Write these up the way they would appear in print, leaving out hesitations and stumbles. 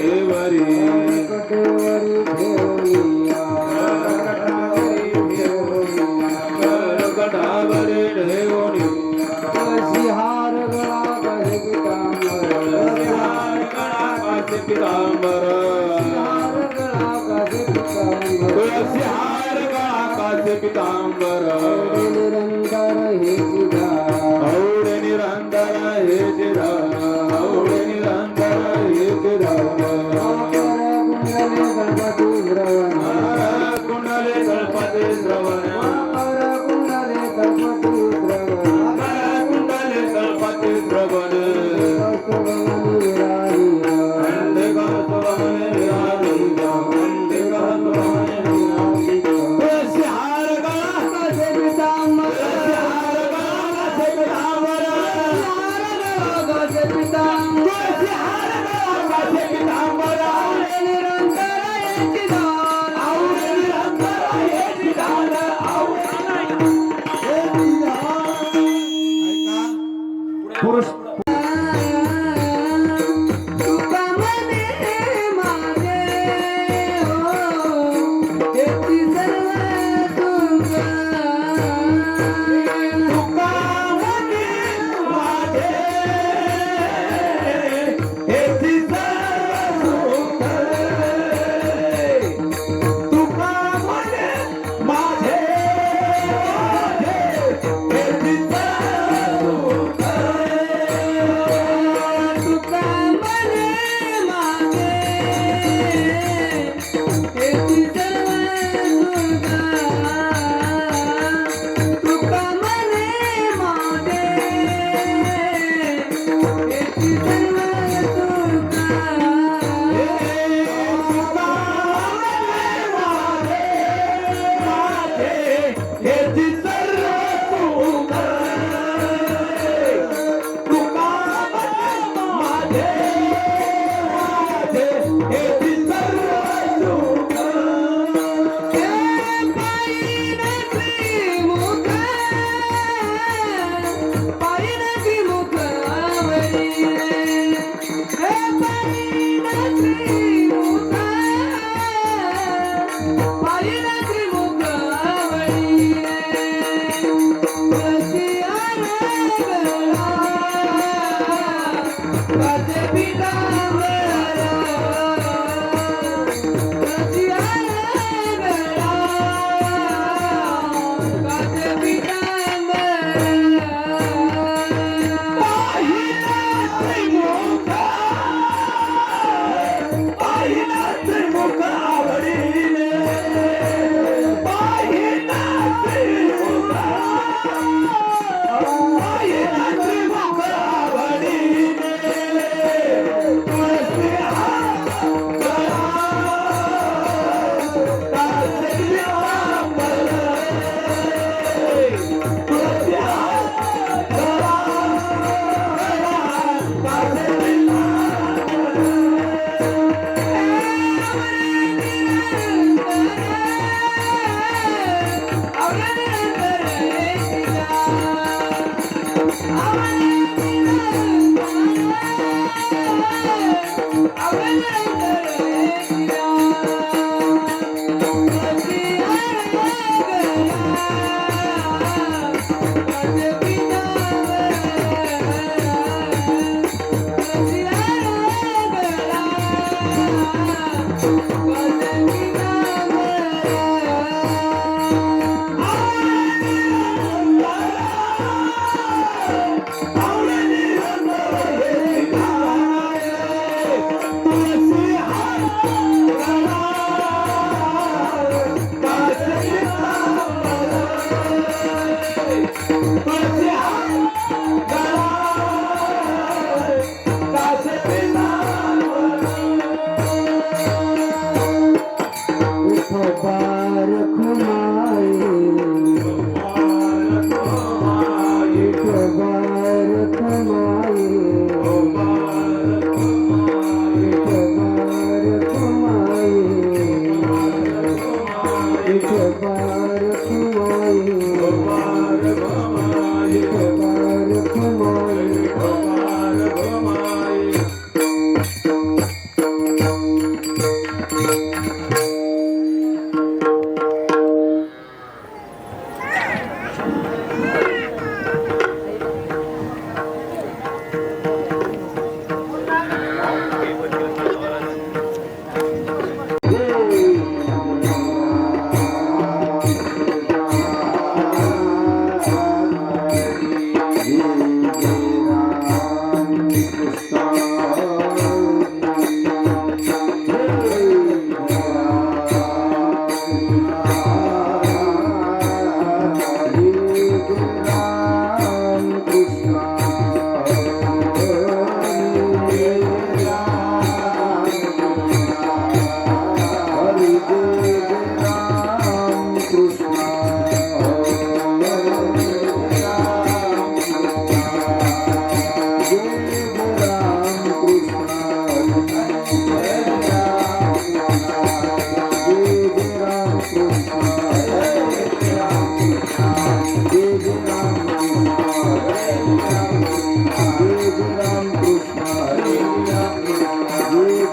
कटेवरी कटावरी ठेवणी हार गळा कसे पितांबर हार गळा कासे पितांबर तुळसी हार गळा कासे पितांबर निरंतर हे चिदा औडे निरंतर हे चिदा औडे निरंतर हे चिदा कुंडले गणपती श्रवण कुंडले गणपती श्रवण कुंडले गणपती श्रवण तुळसी हार गळा कासे पितांबर पुरुष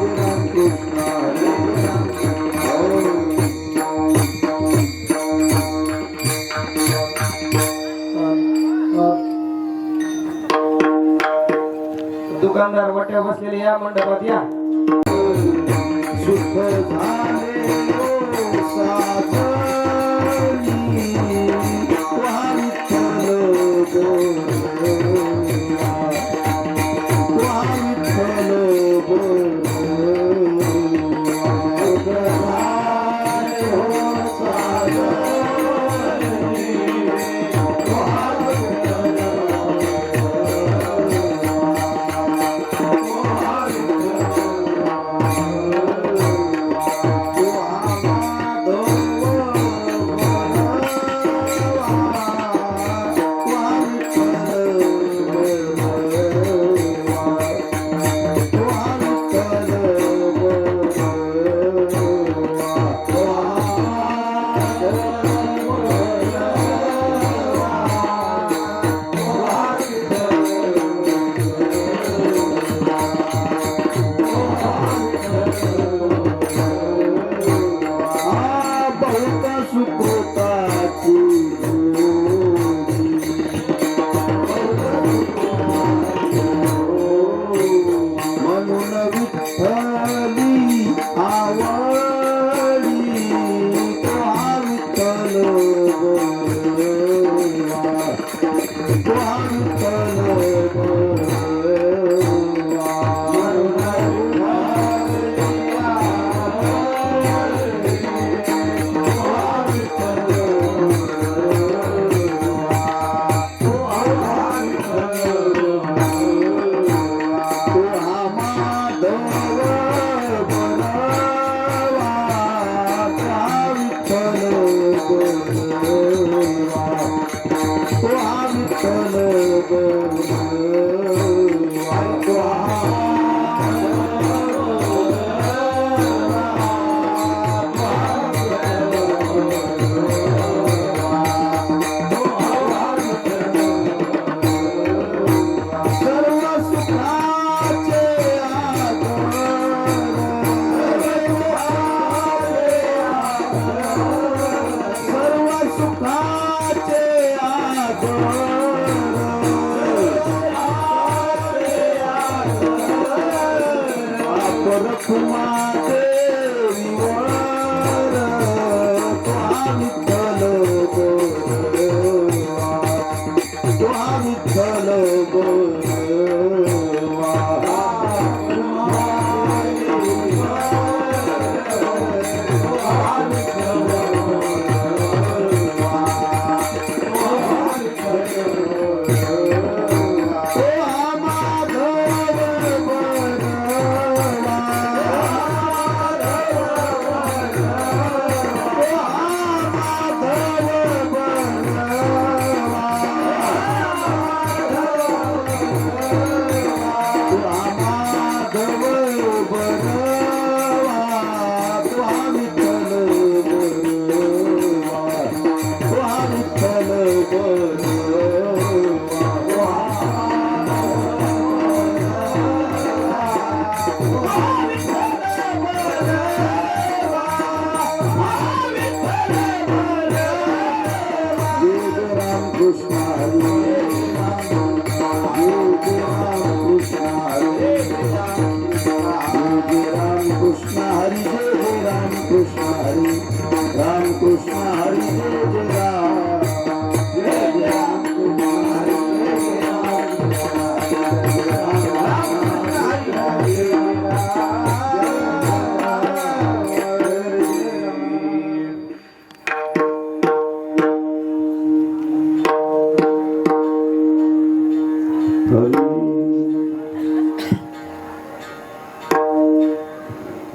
रामकृष्ण दुकानदार वाट्या बसलेले या मंडपात या सुख झाले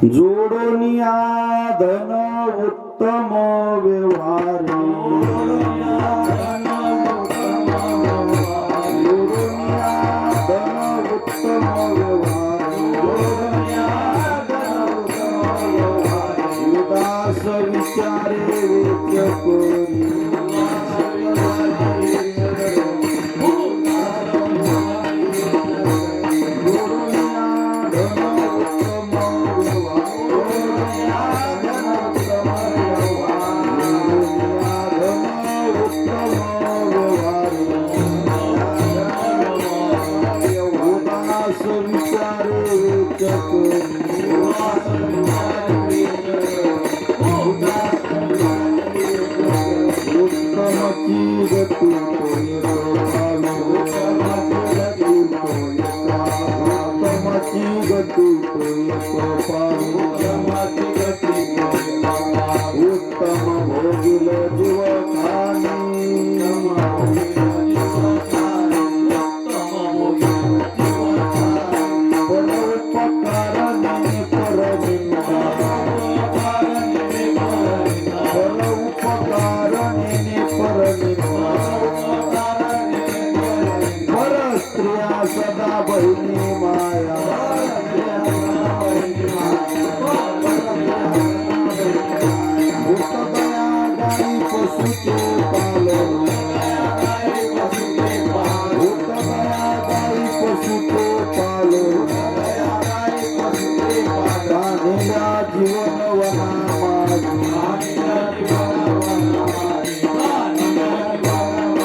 जोडोनिया धन उत्तम व्यवहारी जोडोनिया धन उत्तम व्यवहारी उदास विचारे वेच कोरी जोडोनिया धन उत्तम उत्तमाची गती उत्तम भोगिल जीवखानी परोपकारणी परनिंदा परोपकारणी परनिंदा परस्त्रिया सदा बहिणी माया भूतदया गाई पशुचे पालन भूतदया गाई पशुचे पालन कान्हिया जीवन वना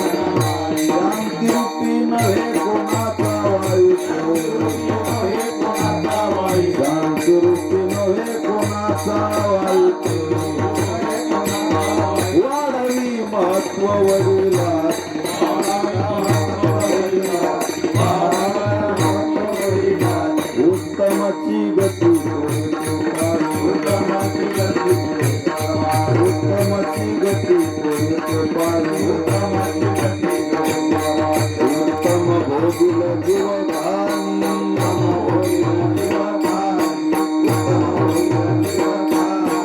शांती रूपी नव्हे कोणाचा वायू शांती रूपी नव्हे कोणाचा वायू वाढवी महत्व वडिला उत्तमाची गती उत्तमाची गती उत्तम भोगिल जीवधानी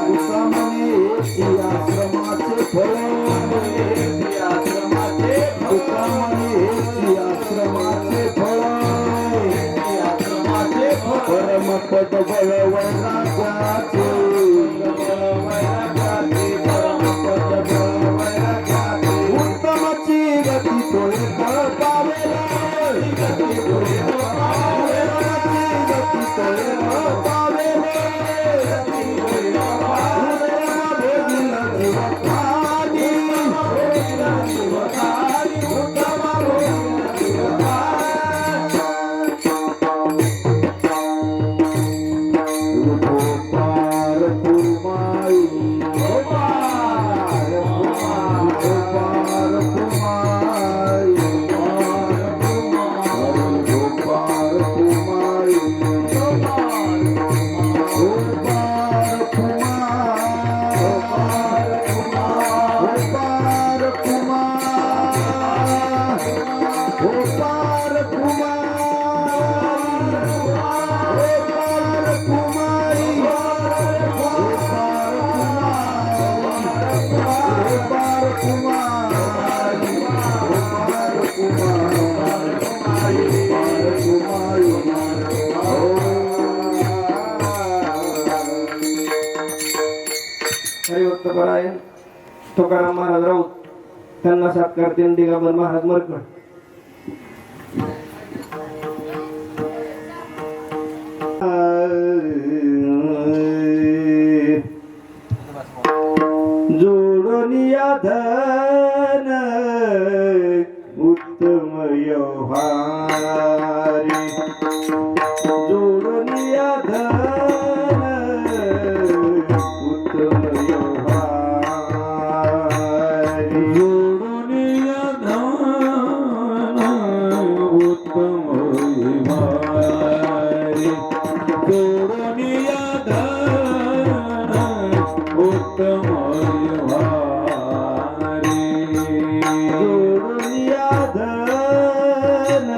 उत्तमने आश्रमाचे फळ उत्तमने आश्रमाचे फळ परमपद बळ वैराग्याचे उत्तमाची गती तोळे फळ पावेला उत्तमाची गती तोळे फळ पावेला भोगिल जीवखानी उत्तम गोपाल कुमाई गोपाल कुमाई गोपाल कुमाई गोपाल हरिभक्त परायण तुकाराम महाराज राऊत त्यांना सत्कार दिगंबर महाराज मरकड जोडनिया धन उत्तम व्यवहारी जोडनिया धन उत्तम व्यवहारी जोडुनिया धन उत्तम व्यवहारी जोडुनिया धन उत्तम व्यवहारी जोडनिया धन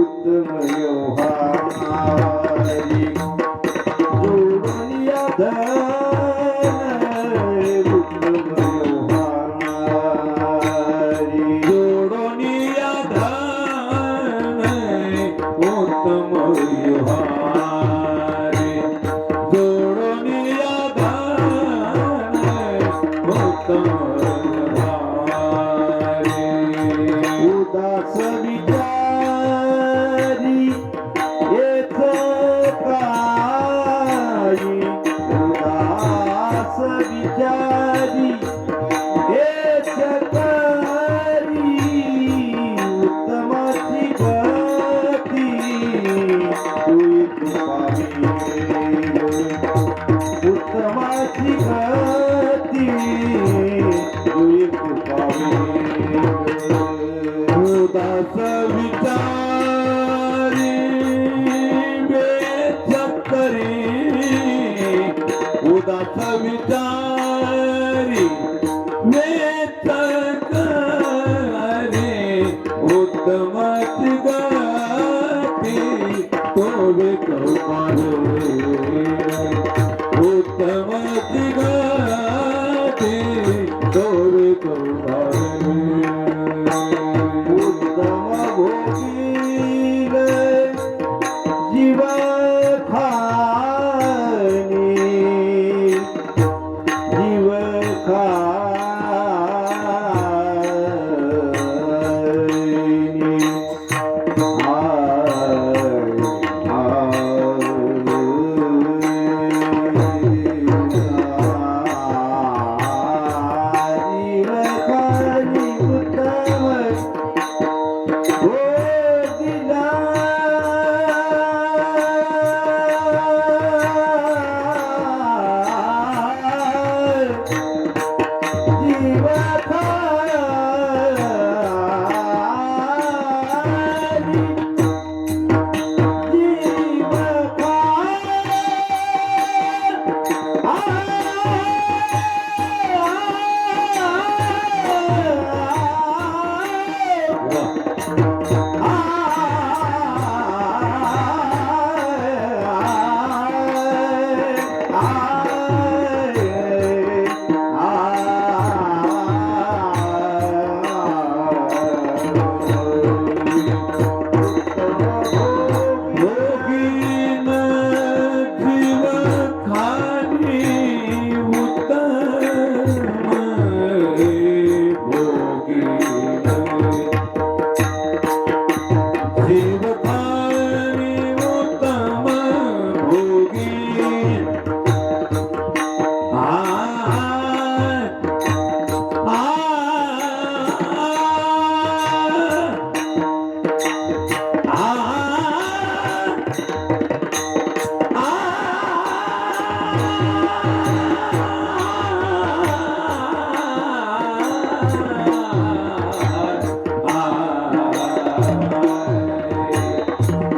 उत्तम व्यवहारी जोडनिया धन उत्तम व्यवहारी जोडुनिया धन उत्तम व्यवहारी जोडुनिया धन उत्तम व्यवहारी उदास विचारी येथ काही उदास विचारी येथ काही उत्तमाची गती तुई कृपावी उत्तमाची गती तुई कृपावी उदास विचारी बेचकरी हाच विचारी वेचकरे उत्तमची गती तोवे कौमारे उत्तमची गती तोवे कौमारे उत्तम भोगील जीव खाणी जीव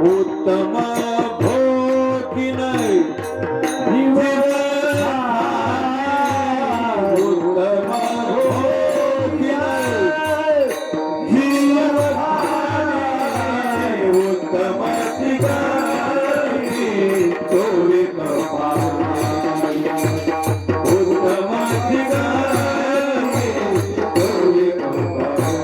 उत्तम भोगिन जीव उत्तम भोगिन जीव उत्तम ठिकाणी तोवे कौमारे उत्तम ठिकाणी तोवे भगवान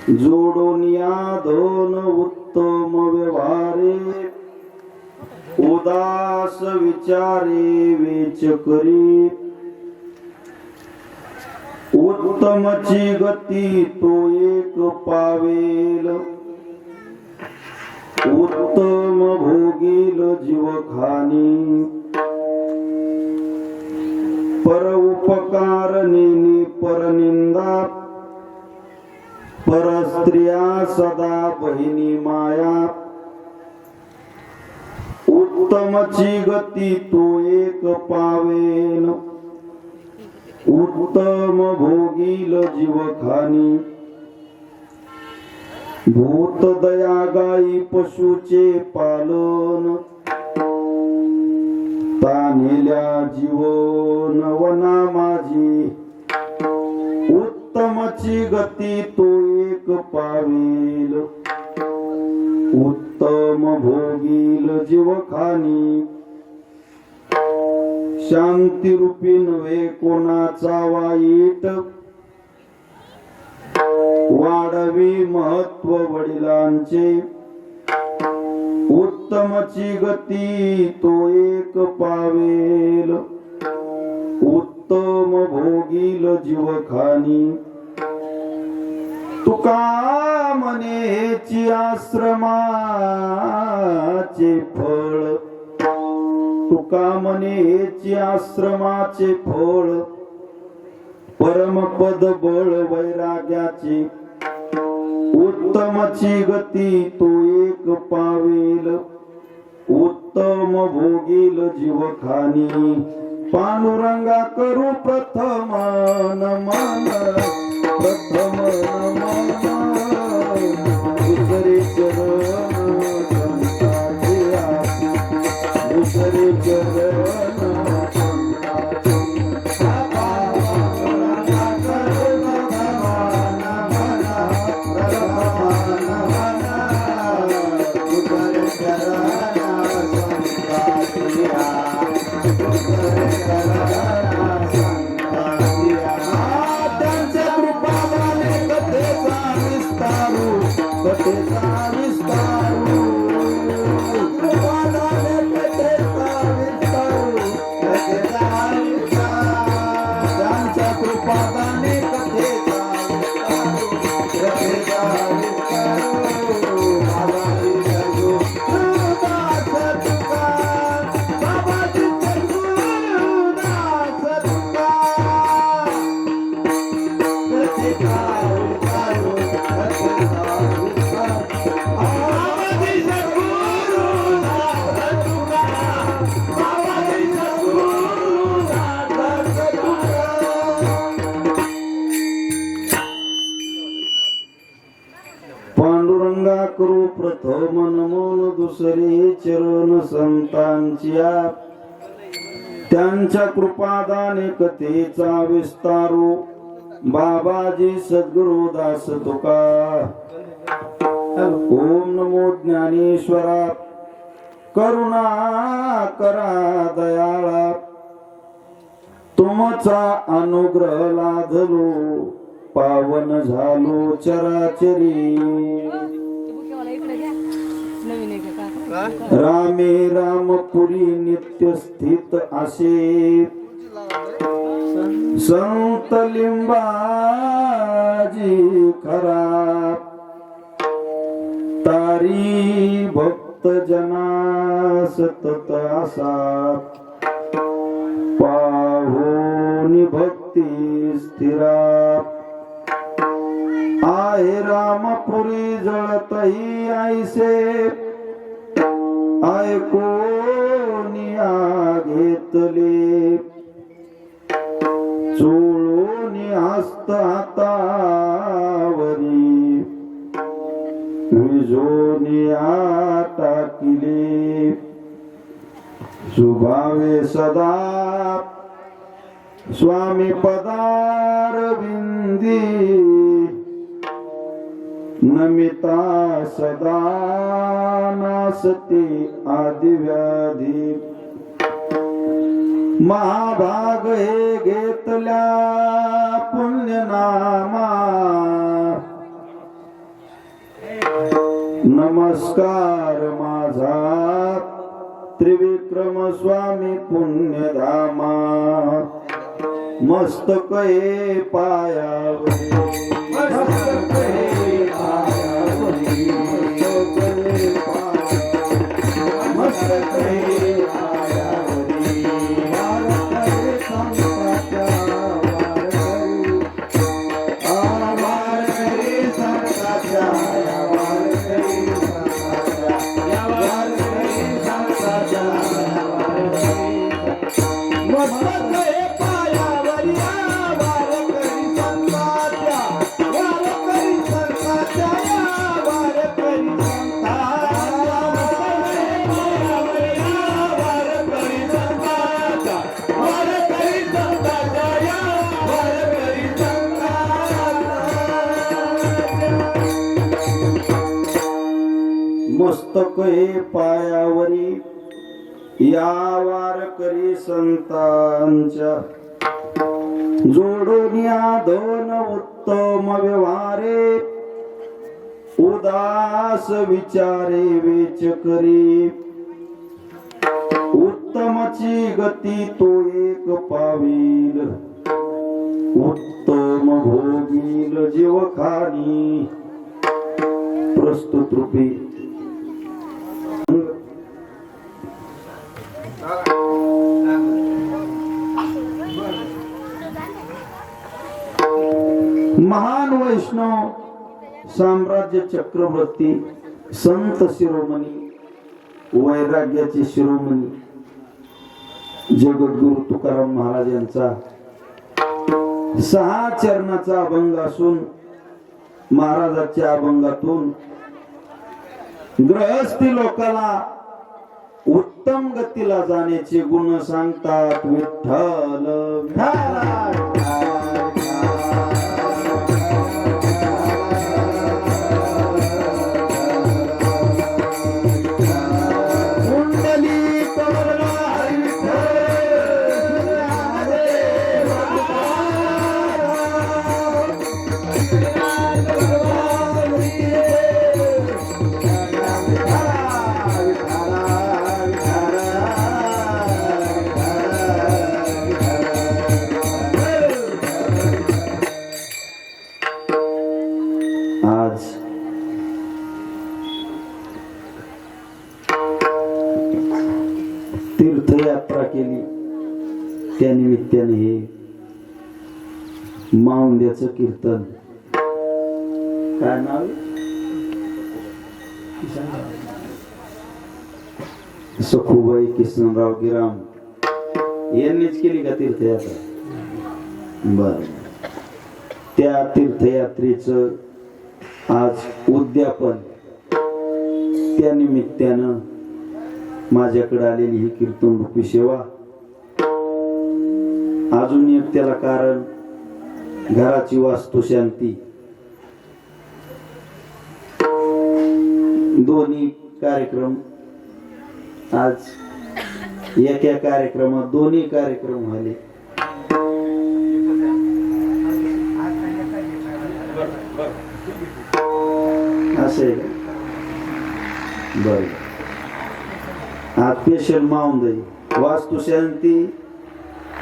जोडून या दोन उत्तम व्यवहारे उदास विचारे वेच करी उत्तमची गती तो एक पावेल उत्तम भोगील जीवखानी पर उपकार नेनी परनिंदा परस्त्रिया सदा बहिणी माया उत्तमची गती तो एक पावेन उत्तम भोगील जीवखानी भूत दया गाई पशुचे पालन तानेल्या जीवन वना माझी उत्तमची गती तो एक पावेल उत्तम भोगील जीवखानी शांती रूपी नव्हे कोणाचा वाईट वाढवी महत्व वडिलांचे उत्तमची गती तो एक पावेल उत्तम भोगील जीवखानी तुका मनेची आश्रमाचे फळ तुका मनेची आश्रमाचे फळ परमपद बळ वैराग्याचे उत्तमची गती तो एक पावेल उत्तम भोगील जीवखानी पांडुरंगा करू प्रथम नमन प्रथम नमन दुसरे चरण संतांचे दुसरे चरण पांडुरंगा करू प्रथम नमन दुसरे चरण संतांच्या त्यांच्या कृपादाने कथेचा विस्तारू बाबाजी सद्गुरु दास तुका ओम नमो ज्ञानेश्वरा करुणा करा दयाळा तुमचा अनुग्रह लाधलो पावन झालो चराचरी रामे रामपुरी नित्य स्थित असे संत लिंबाजी खरा तारी भक्त जना सतत असा पाहोनी भक्ती स्थिरा आहे रामपुरी जळतही ऐसे ऐकोनिया घेतले चोळोनी हस्त हातावरी विजोनिया टाकिले शुभावे सदा स्वामी पदार विंदी नमिता सदा नासते आदिव्याधी महाभाग हे घेतल्या पुण्यनामा नमस्कार माझा त्रिविक्रम स्वामी पुण्यधामा मस्तक हे पायावरी मस्तक हे पायावरी, मस्तक हे पायावरी वारकरी संतांच्या वारकरी संतांच्या मस्तक हे पायावरी, वारकरी संतांच्या, वारकरी संतांच्या, वारकरी मस्तक हे पायावरी या वारकरी संतांच्या जोडून या दोन उत्तम व्यवहारे उदास विचारे वेच करी उत्तमची गती तो एक पावील उत्तम भोगील जीवखानी प्रस्तुत रूपी महान वैष्णव साम्राज्य चक्रवर्ती संत शिरोमणी वैराग्याचे शिरोमणी जगद्गुरु तुकाराम महाराज यांचा 6 चरणाचा अभंग असून महाराजाच्या अभंगातून गृहस्थी लोकाला उत्तम गतीला जाण्याचे गुण सांगतात. विठ्ठल आज तीर्थयात्रा केली त्या निमित्ताने हे माऊंद्याचं कीर्तन काय नाव सखूबाई किसनराव गिराम यांनीच केली का तीर्थयात्रा. बर त्या तीर्थयात्रेचं आज उद्यापन त्या निमित्तानं माझ्याकडे आलेली ही कीर्तन रूपी सेवा. अजून एक त्याला कारण घराची वास्तू शांती. दोन्ही कार्यक्रम आज एका कार्यक्रमात दोन्ही कार्यक्रम झाले. असे बर आज स्पेशल माऊंद वास्तू शांती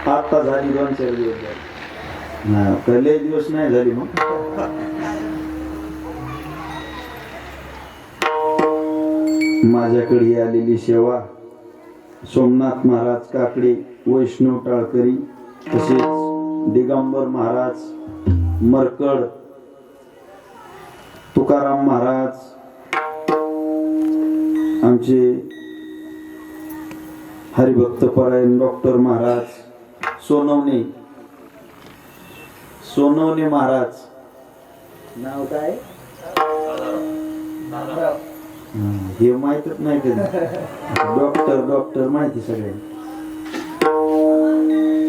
आता झाली 2-4 दिवस झाले. पहिले दिवस नाही झाली. मग माझ्याकडे आलेली सेवा सोमनाथ महाराज काकडे वैष्णव टाळकरी तसेच दिगंबर महाराज मरकड तुकाराम महाराज आमचे हरिभक्त परायण डॉक्टर महाराज सोनवणे महाराज नाव काय हे माहितच नाही कधी. डॉक्टर माहिती सगळे.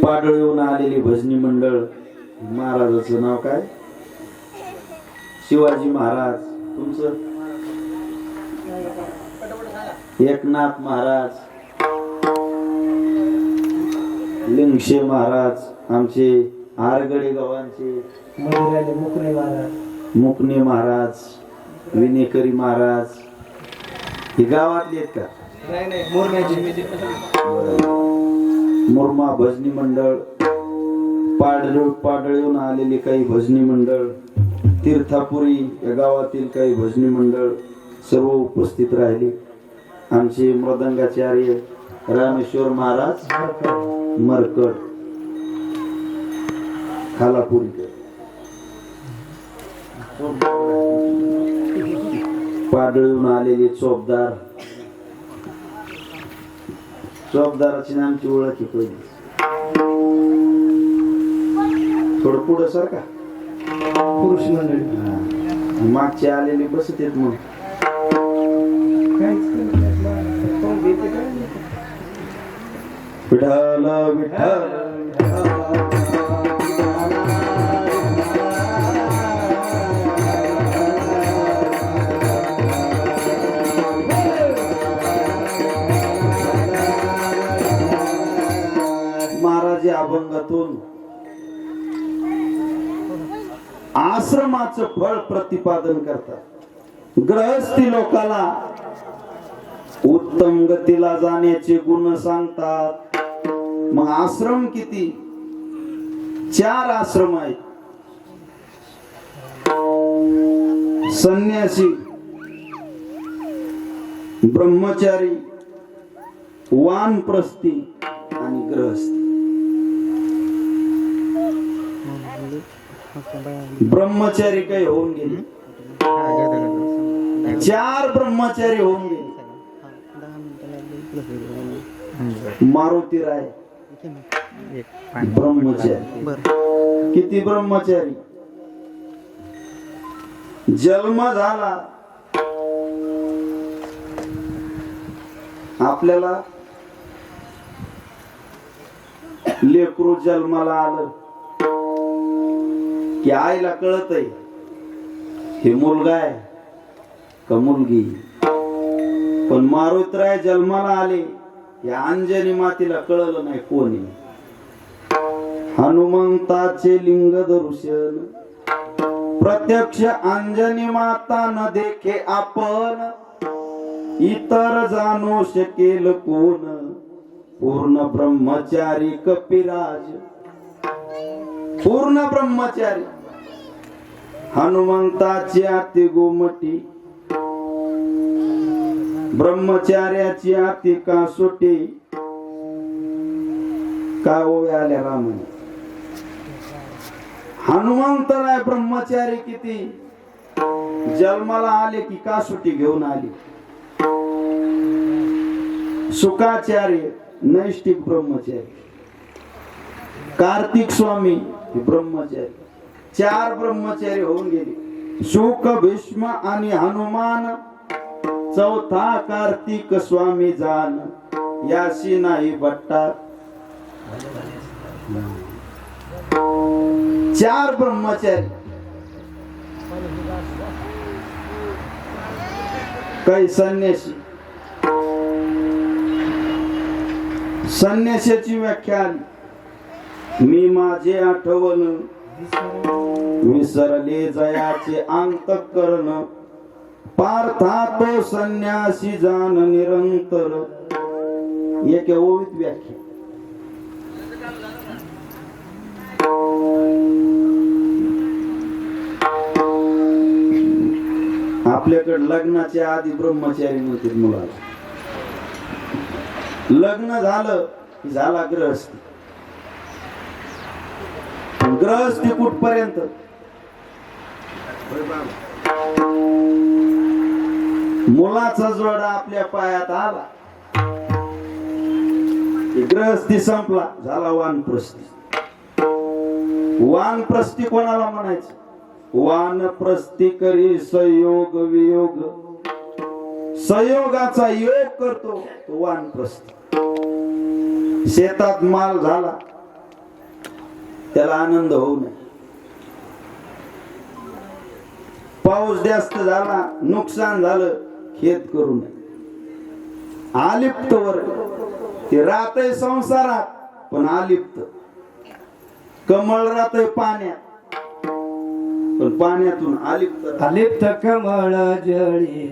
पाडळीहून आलेली भजनी मंडळ महाराजाचं नाव काय शिवाजी महाराज. तुमचं एकनाथ महाराज लिंगशे महाराज आमचे आरगडे गावांचे मुकणे महाराज मुकणे महाराज विनेकरी महाराज ही गावातली आहेत का? नाही मोरण्याची मुरमा भजनी मंडळ, पाडळून आलेले काही भजनी मंडळ, तीर्थापुरी या गावातील काही भजनी मंडळ सर्व उपस्थित राहिले. आमचे मृदंगाचार्य रामेश्वर महाराज मरकड खालापुरी, पाडळून आलेले चोपदाराची नामची ओळख आहे. थोडं पुढं सर का पुरुष मंडळी मागचे आलेले बसत येत मग विठ्ठल विठ्ठल महाराज अभंगातून आश्रमाचं फळ प्रतिपादन करतात. गृहस्थी लोकाला उत्तम गतीला जाण्याचे गुण सांगतात. मग आश्रम किती? 4 आश्रम आहेत. संन्यासी, ब्रह्मचारी, वानप्रस्थी आणि गृहस्थी. ब्रह्मचारी काही होऊन गेले, 4 ब्रह्मचारी होऊन गेले. मारुती राय ब्रह्मचारी. किती ब्रह्मचारी? जन्म झाला आपल्याला, लेकरू जन्माला आलं की आईला कळत आहे हे मुलगा आहे का मुलगी. पण मारुतराय जन्माला आले या अंजनी मातीला कळलं नाही कोणी. हनुमंताचे लिंग दर्शन प्रत्यक्ष अंजनी माता न देखे आपण, इतर जाणू शकेल कोण. पूर्ण ब्रह्मचारी कपिराज, पूर्ण ब्रह्मचारी. हनुमंताची आती गोमटी, ब्रह्मचार्याची आती कासोटी. काय ओव्या आल्या रामाने. हनुमंतराय ब्रह्मचारी किती, जन्माला आले की कासोटी घेऊन आली. शुकाचार्य नैष्टिक ब्रह्मचारी. कार्तिक स्वामी ब्रह्मचारी. 4 ब्रह्मचारी होऊन गेले. शुक, भीष्म आणि हनुमान. 4था कार्तिक स्वामी जान, याशी नाही बट्टा. 4 ब्रह्मचारी. काही संन्यासी. संन्यासाची व्याख्या, मी माझे आठवण विसरले जयाचे अंतःकरण. पार्था तो संन्यासी जाण निरंतर. एक ओवीत व्याख्या. आपल्याकडे लग्नाच्या आधी ब्रह्मचारी म्हणतात मुलाला. लग्न झालं की झाला गृहस्थी. गृहस्थी कुठपर्यंत? मुलाचा जोडा आपल्या पायात आला की गृहस्थी संपला, झाला वानप्रस्थी. वानप्रस्थी कोणाला म्हणायचं? वानप्रस्थी करी संयोग वियोग. संयोगाचा योग करतो तो वानप्रस्थी. शेतात माल झाला त्याला आनंद होऊ नये. पाऊस जास्त झाला, नुकसान झालं, खेद करू नये. आलिप्त वर ते राहतय संसारात पण आलिप्त. कमळ राहतय पाण्यात पण पाण्यातून अलिप्त अलिप्त कमळ जळी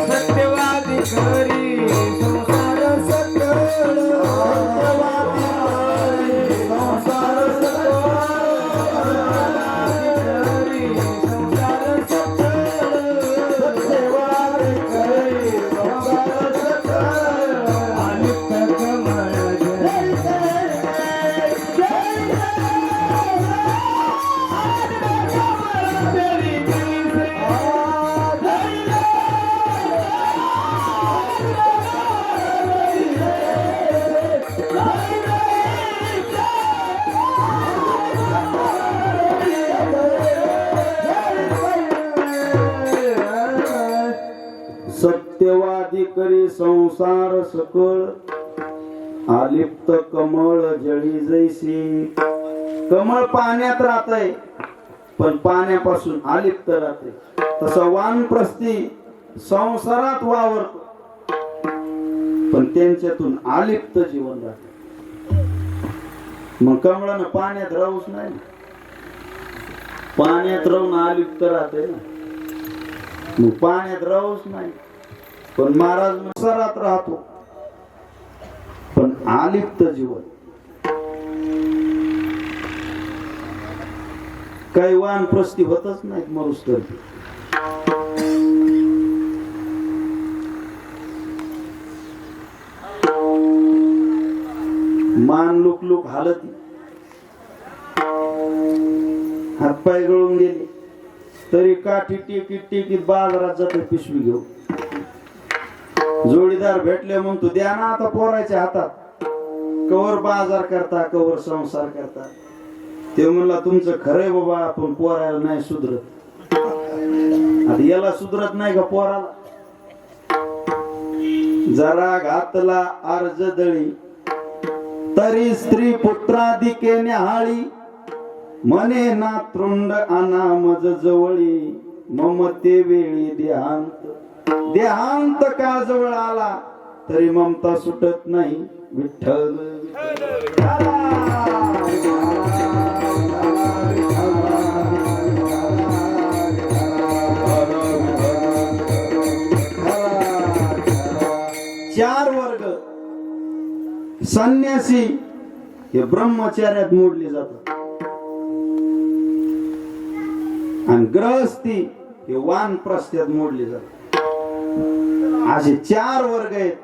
सत्यवादी खरी संसार सकळ सत्यवादी करी संसार सकळ अलिप्त कमळ जळी जैसी. कमळ पाण्यात राहतय पण पाण्यापासून अलिप्त राहते. तसं वानप्रस्थी संसारात वावरतो पण त्यांच्यातून अलिप्त जीवन राहते. मग कमळानं पाण्यात राहूच नाही, पाण्यात राहून अलिप्त राहते ना. मग पाण्यात राहूच नाही पण महाराज संसारात राहतो पण अलिप्त जीवन. काही वानप्रस्थी होतच नाहीत मरुस तर. मान लुक लुक हालती, हातपाय गळून गेले तरी काठी टेकीत टेकीत बाजारात जातो पिशवी घेऊ. जोडीदार भेटले मग तू द्या ना आता पोराच्या हातात. कवर बाजार करता कवर संसार करता. ते म्हणला तुमचं खरंय बाबा आपण पोराला नाही सुधरत. आता याला सुधरत नाही का पोराला. जरा घातला अर्ज दळी तरी स्त्री पुत्राधिके न्याहाळी. म्हणे ना तृंड अनामज जवळी ममते वेळी देहांत. देहांत का जवळ आला तरी ममता सुटत नाही. विठ्ठल चार वर्ग संन्यासी हे ब्रह्मचार्यात मोडले जातात आणि गृहस्थी हे वानप्रस्थात मोडले जातात. असे चार वर्ग आहेत.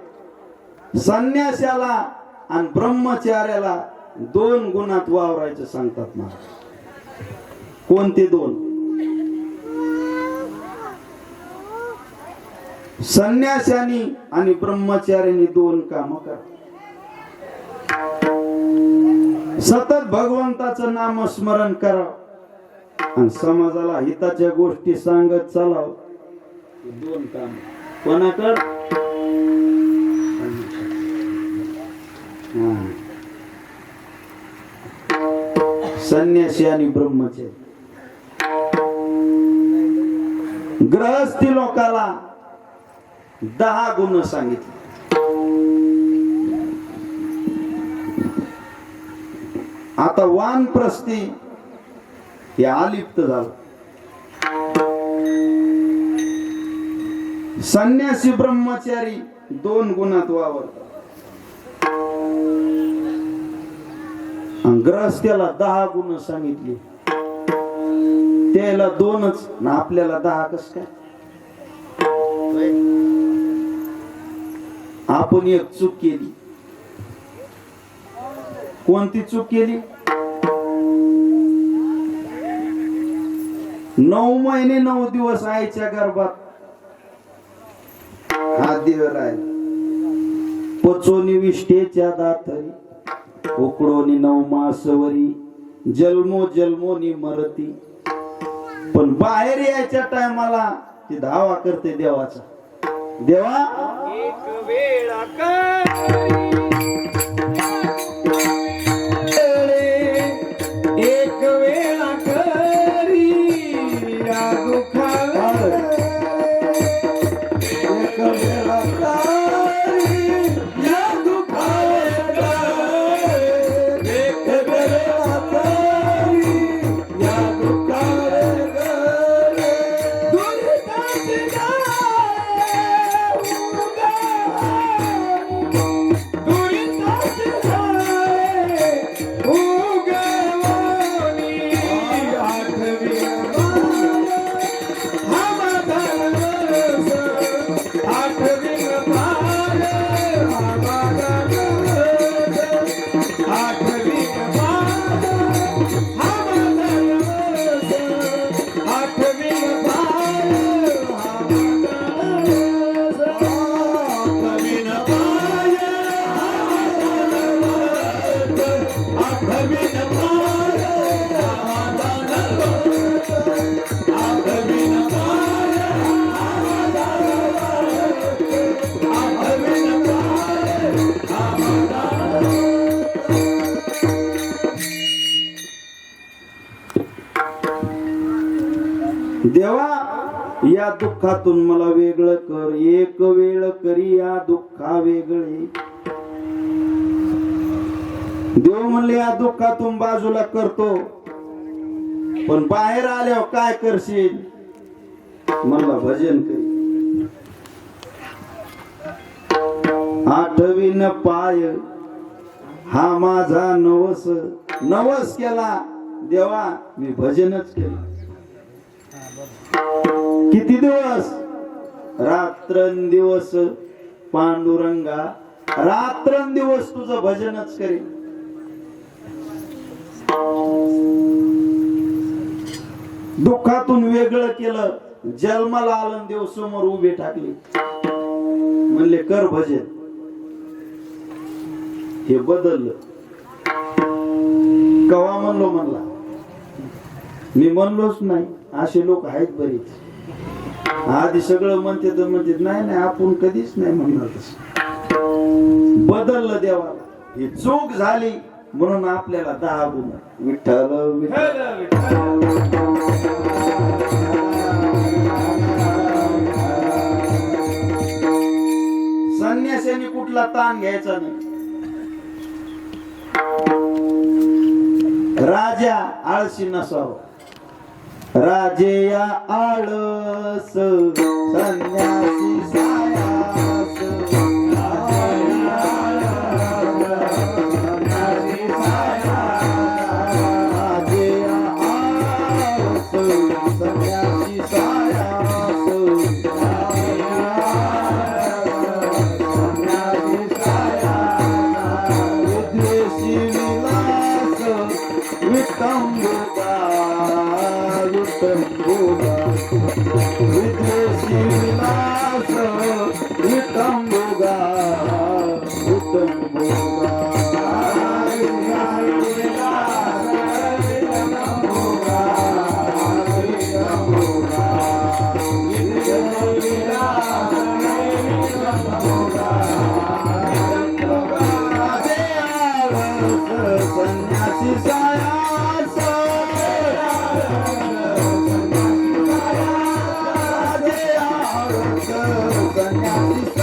संन्यासाला आणि ब्रह्मचार्याला दोन गुणात वावरायचं सांगतात महाराज. कोणते दोन? संन्यासानी आणि ब्रह्मचार्यानी दोन काम करा. सतत भगवंताचं नामस्मरण करा आणि समाजाला हिताच्या गोष्टी सांगत चालाव. दोन काम कोणाकडे? संन्यासी आणि ब्रह्मचारी. गृहस्थी लोकाला 10 गुण सांगितले. आता वानप्रस्थी हे अलिप्त झालं. संन्यासी ब्रह्मचारी दोन गुणात वावरतात. गृहस्थ्याला 10 गुण सांगितले. त्याला 2च ना आपल्याला 10 कस काय? आपण एक चूक केली. कोणती चूक केली? 9 महिने 9 दिवस आईच्या गर्भात हा देव राहील. पचोनी विष्ठेच्या दातरी उकडोनी 9 मासवरी जन्मो जन्मोनी मरती. पण बाहेर यायच्या टायमाला ती धावा करते देवाचा. देवा एक वेळा करी एक वेळा करी या दुःखाला एक वेळा तारी या दुःखाला एक वेळा तारी या दुःखाला दुरिताचे दुरिताचे उगवणी आठवी आठवी आठवी देवा या दुःखातून मला वेगळं कर एक वेळ करी या दुःखा वेगळे देव म्हणले या दुःखातून बाजूला करतो पण बाहेर आल्यावर काय करशील मला भजन कर आठवीन पाय हा माझा नवस नवस केला देवा मी भजनच केलं किती दिवस रात्रंदिवस पांडुरंगा रात्रंदिवस तुझं भजनच करेन दुःखातून वेगळं केलं जन्माला आलं देव समोर उभे टाकले म्हणले कर भजन हे बदललं कवा म्हणलो म्हणला मी म्हणलोच नाही असे लोक आहेत बरेच आधी सगळं म्हणते तर म्हणते नाही नाही आपण कधीच नाही म्हणणार तसं बदललं देवाला ही चूक झाली म्हणून आपल्याला 10 गुण विठ्ठल विठ्ठल संन्यासाने कुठला ताण घ्यायचा नाही राजा आळशी नसावा राजे या आळस संन्यासी सायास राजे या आळस संन्यासी सायास विद्वेषी विलास विटंबुका विद्वेषी विलास विटंबुगा विटंबुगा संन्यासी सायास संन्यासी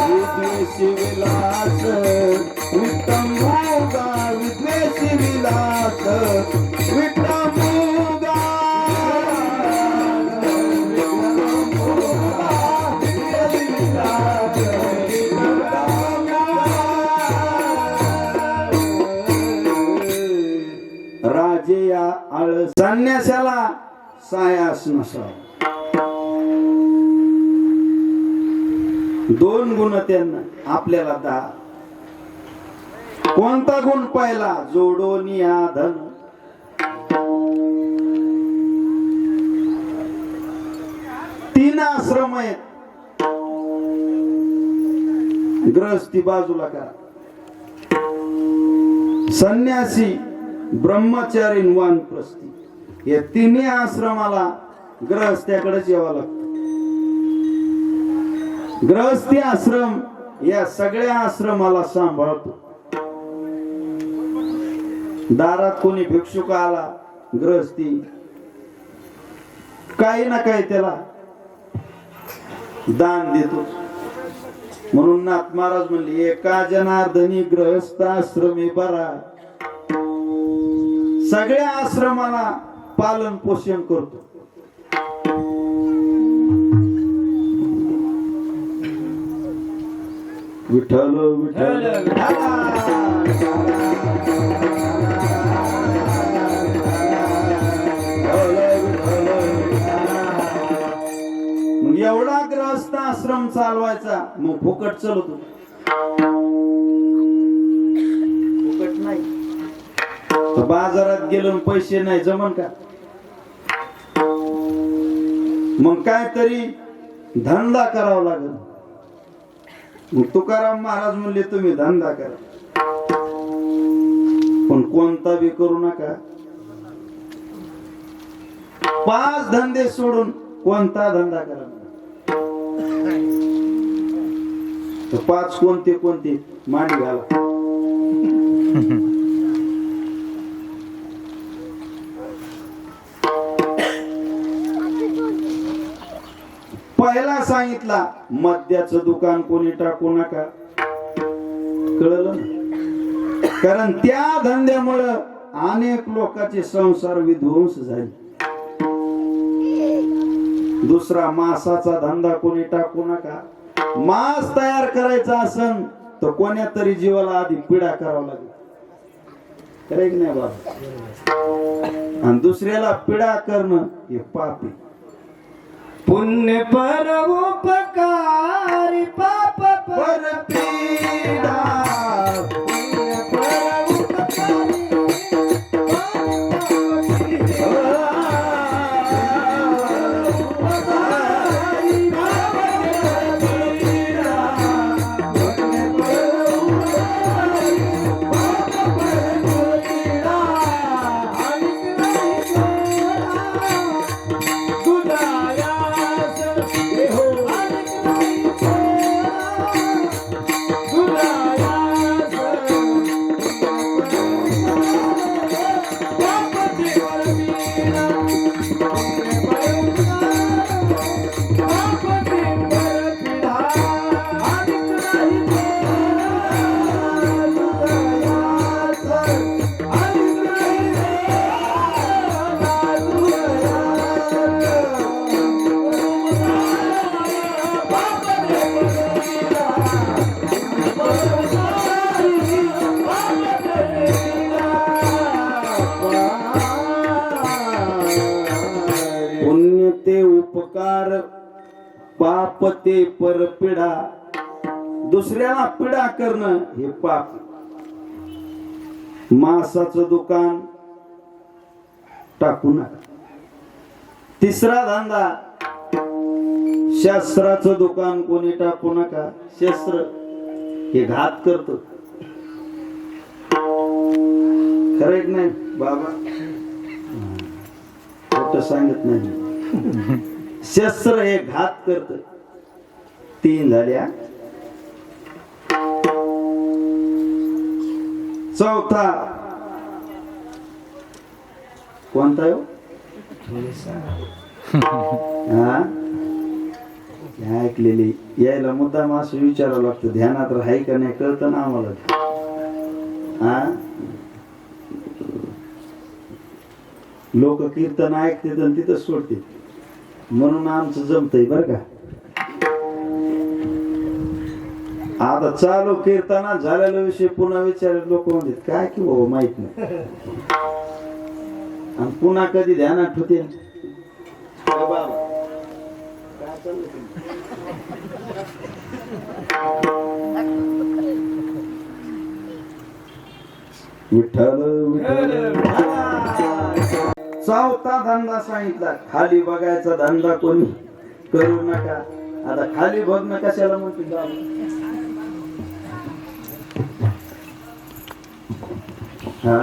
विद्वेषी विलास विटंबुगा विद्वेषी विलास विटंबुगा राजे या आळस संन्यासाला सायास नसावा 2 गुण त्यांना आपल्याला 10 कोणता गुण पहिला जोडोनिया धन 3 आश्रम आहेत गृहस्थी बाजूला करा संन्यासी ब्रह्मचारी वानप्रस्थी या तिन्ही आश्रमाला गृहस्थ्याकडेच यावं लागतं. गृहस्थी आश्रम या सगळ्या आश्रमाला सांभाळतो. दारात कोणी भिक्षुक आला, गृहस्थी काही ना काही त्याला दान देतो. म्हणून नाथ महाराज म्हणले, एका जनार्दनी गृहस्थ आश्रमी बरा. सगळ्या आश्रमाला पालन पोषण करतो. विठ्ठल विठ्ठल मग एवढा ग्रहस्थ आश्रम चालवायचा, मग फुकट चालवतो? फुकट नाही. तर बाजारात गेलो पैसे नाही जमन का? मग काहीतरी धंदा करावा लागेल. मग तुकाराम महाराज म्हणले, तुम्ही धंदा करा, पण कोणता बी करू नका. 5 धंदे सोडून कोणता धंदा करा. तर 5 कोणते कोणते मांडी घाला. पहिला सांगितला, मद्याचं दुकान कोणी टाकू नका. कळलं? कारण त्या धंद्यामुळे अनेक लोकांचे संसार विध्वंस झाले. दुसरा, मांसाचा धंदा कोणी टाकू नका. मांस तयार करायचा असन तर कोण्या तरी जीवाला आधी पिढा करावा लागेल. खरं की नाही बाबा? आणि दुसऱ्याला पिढा करणं हे पाप आहे. पुण्य पर उपकारी, पाप पर पीडा. पुण्य पर उपकारी, पुण्य ते उपकार, पाप ते परपीडा. दुसऱ्याला पिडा करणं हे पाप. मांसाचं दुकान टाकू नका. तिसरा धंदा, शस्त्राचं दुकान कोणी टाकू नका. शस्त्र हे घात करतो. खरं की नाही बाबा? खोटं सांगत नाही. शस्त्र हे घात करत. 3 झाल्या. चौथा कोणता हो? हा, ऐकलेली यायला मुद्दाम असं विचारावं लागतं. ध्यानात राहाय का नाही कळतं ना आम्हाला. हा, लोक कीर्तन ऐकते आणि तिथं सोडते. म्हणून आमचं जमतंय बर का. आता चालू कीर्तना झालेला विषय पुन्हा विचारले लोक म्हणतात काय की बाबा माहित नाही. आणि पुन्हा कधी ध्यानात ठेवते. विठ्ठल विठ्ठल. चौथा धंदा सांगितला, खाली बघायचा धंदा कोणी करू नका. आता खाली बघणं कशाला म्हणते? हा,